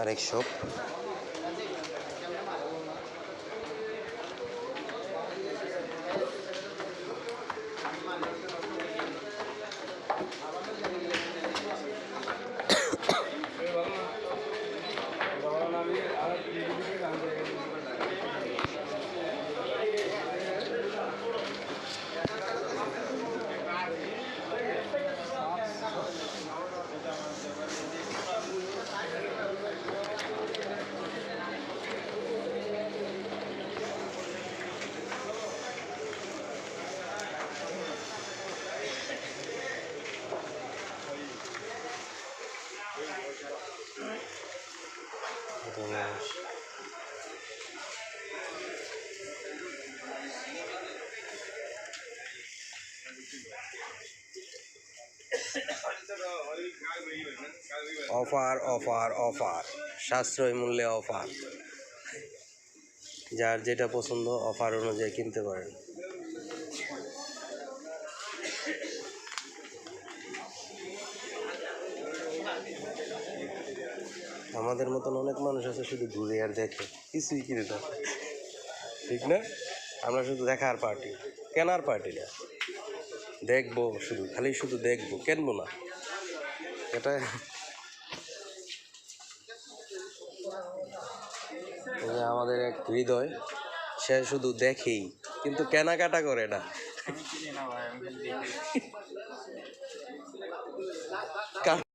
আরেক shop. Offer offer offer, সাশ্রয়ী মূল্যে অফার। যার যেটা পছন্দ অফার অনুযায়ী কিনতে পারেন। আমাদের মতন অনেক মানুষ আছে শুধু ঘুরে আর দেখে, কিছুই কিনে না, ঠিক না? আমরা শুধু দেখার পার্টি, কেনার পার্টি না। দেখবো শুধু, খালি শুধু দেখবো, কেনবো না। এটা আমাদের এক হৃদয়, সে শুধু দেখেই, কিন্তু কেনাকাটা করে না।